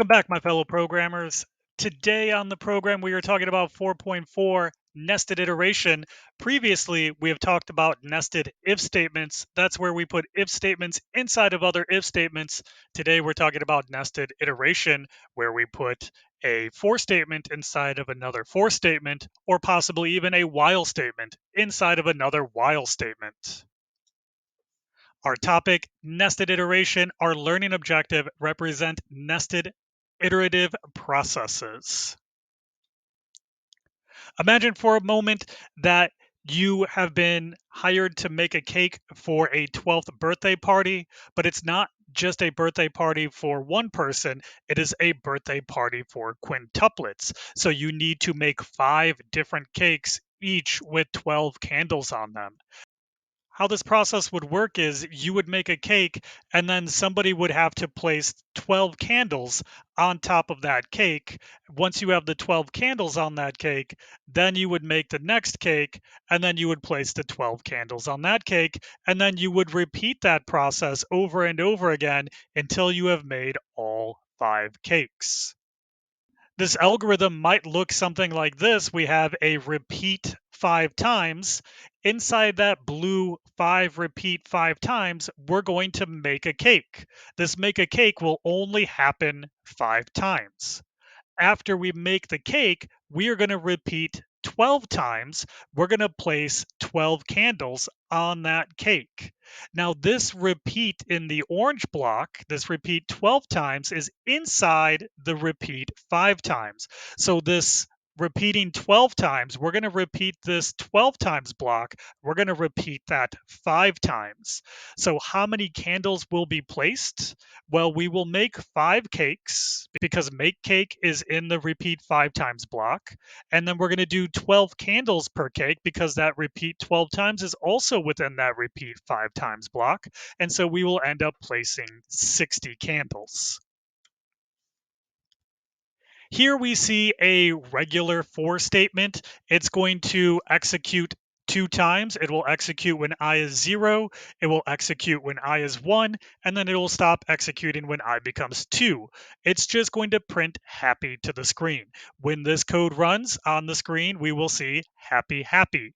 Welcome back, my fellow programmers. Today on the program, we are talking about 4.4 nested iteration. Previously, we have talked about nested if statements. That's where we put if statements inside of other if statements. Today, we're talking about nested iteration, where we put a for statement inside of another for statement, or possibly even a while statement inside of another while statement. Our topic, nested iteration, our learning objective represent nested iterative processes. Imagine for a moment that you have been hired to make a cake for a 12th birthday party, but it's not just a birthday party for one person, it is a birthday party for quintuplets. So you need to make 5 different cakes, each with 12 candles on them. How this process would work is you would make a cake and then somebody would have to place 12 candles on top of that cake. Once you have the 12 candles on that cake, then you would make the next cake and then you would place the 12 candles on that cake. And then you would repeat that process over and over again until you have made all 5 cakes. This algorithm might look something like this. We have a repeat 5 times. Inside that blue 5 repeat 5 times, we're going to make a cake. This make a cake will only happen 5 times. After we make the cake, we are going to repeat 12 times. We're going to place 12 candles on that cake. Now, this repeat in the orange block, this repeat 12 times, is inside the repeat 5 times. So, this repeating 12 times, we're going to repeat this 12 times block. We're going to repeat that 5 times. So, how many candles will be placed? Well, we will make 5 cakes because make cake is in the repeat 5 times block. And then we're going to do 12 candles per cake because that repeat 12 times is also within that repeat 5 times block. And so we will end up placing 60 candles. Here we see a regular for statement. It's going to execute 2 times. It will execute when I is 0, it will execute when I is 1, and then it will stop executing when I becomes 2. It's just going to print happy to the screen. When this code runs on the screen, we will see happy, happy.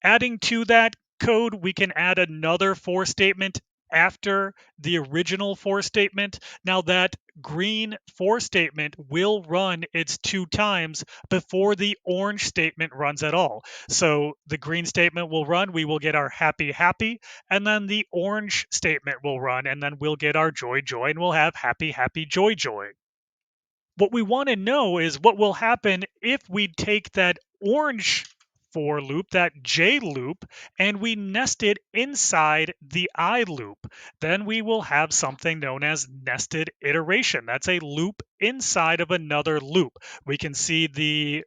Adding to that code, we can add another for statement after the original for statement. Now that green for statement will run its 2 times before the orange statement runs at all. So the green statement will run, we will get our happy, happy, and then the orange statement will run, and then we'll get our joy, joy, and we'll have happy, happy, joy, joy. What we want to know is what will happen if we take that orange for loop, that J loop, and we nest it inside the I loop. Then we will have something known as nested iteration. That's a loop inside of another loop. We can see the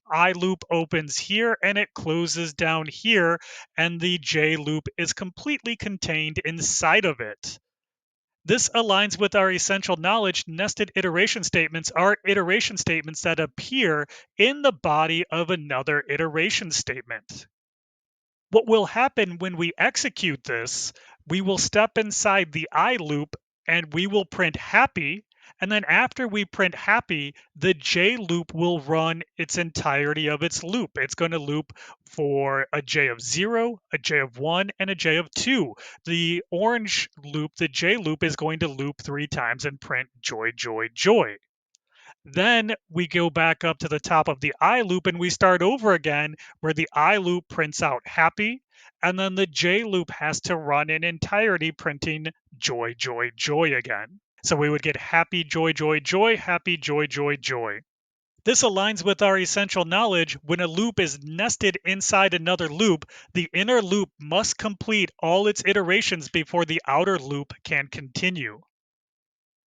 I loop opens here and it closes down here, and the J loop is completely contained inside of it. This aligns with our essential knowledge. Nested iteration statements are iteration statements that appear in the body of another iteration statement. What will happen when we execute this, we will step inside the I loop and we will print happy. And then after we print happy, the J loop will run its entirety of its loop. It's going to loop for a J of 0, a J of 1, and a J of 2. The orange loop, the J loop, is going to loop 3 times and print joy, joy, joy. Then we go back up to the top of the I loop and we start over again where the I loop prints out happy, and then the J loop has to run in entirety printing joy, joy, joy again. So we would get happy, joy, joy, joy, happy, joy, joy, joy. This aligns with our essential knowledge. When a loop is nested inside another loop, the inner loop must complete all its iterations before the outer loop can continue.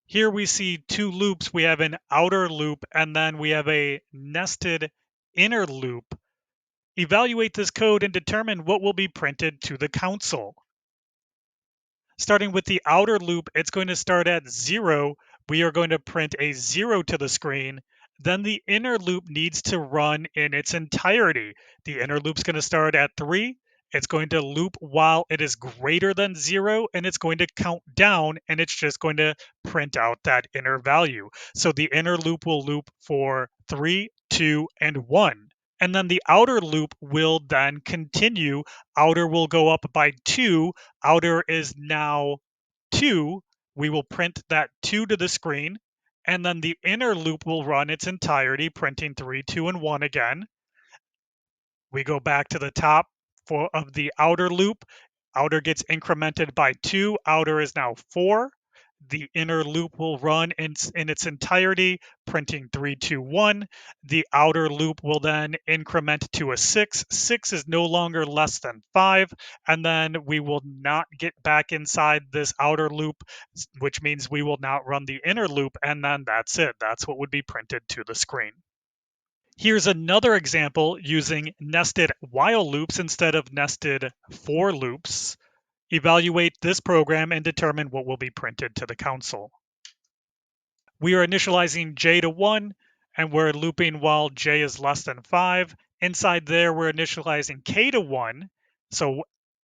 Here we see 2 loops. We have an outer loop and then we have a nested inner loop. Evaluate this code and determine what will be printed to the console. Starting with the outer loop, it's going to start at 0. We are going to print a 0 to the screen. Then the inner loop needs to run in its entirety. The inner loop's going to start at 3. It's going to loop while it is greater than 0, and it's going to count down, and it's just going to print out that inner value. So the inner loop will loop for 3, 2, and 1. And then the outer loop will then continue. Outer will go up by 2. Outer is now 2. We will print that 2 to the screen. And then the inner loop will run its entirety, printing 3, 2, and 1 again. We go back to the top of the outer loop. Outer gets incremented by 2. Outer is now 4. The inner loop will run in its entirety, printing 3, 2, 1. The outer loop will then increment to a 6. 6 is no longer less than 5. And then we will not get back inside this outer loop, which means we will not run the inner loop. And then that's it. That's what would be printed to the screen. Here's another example using nested while loops instead of nested for loops. Evaluate this program and determine what will be printed to the console. We are initializing j to 1, and we're looping while j is less than 5. Inside there, we're initializing k to 1. So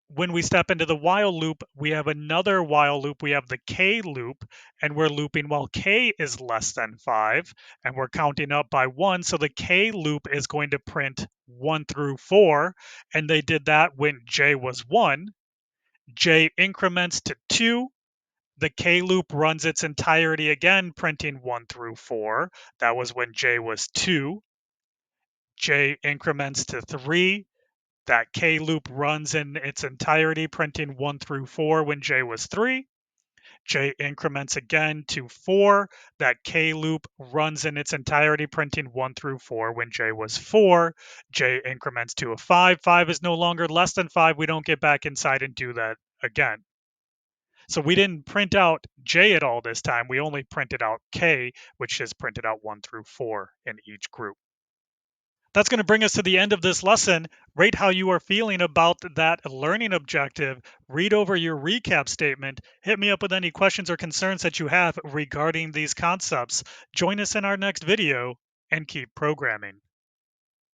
when we step into the while loop, we have another while loop. We have the k loop, and we're looping while k is less than 5, and we're counting up by 1. So the k loop is going to print 1 through 4, and they did that when j was 1. J increments to 2. The k loop runs its entirety again, printing 1 through 4. That was when j was 2. J increments to 3. That k loop runs in its entirety, printing 1 through 4 when j was 3. J increments again to 4. That k loop runs in its entirety, printing 1 through 4 when j was 4. J increments to a 5. 5 is no longer less than 5. We don't get back inside and do that again. So we didn't print out j at all this time. We only printed out k, which is printed out 1 through 4 in each group. That's going to bring us to the end of this lesson. Rate how you are feeling about that learning objective. Read over your recap statement. Hit me up with any questions or concerns that you have regarding these concepts. Join us in our next video and keep programming.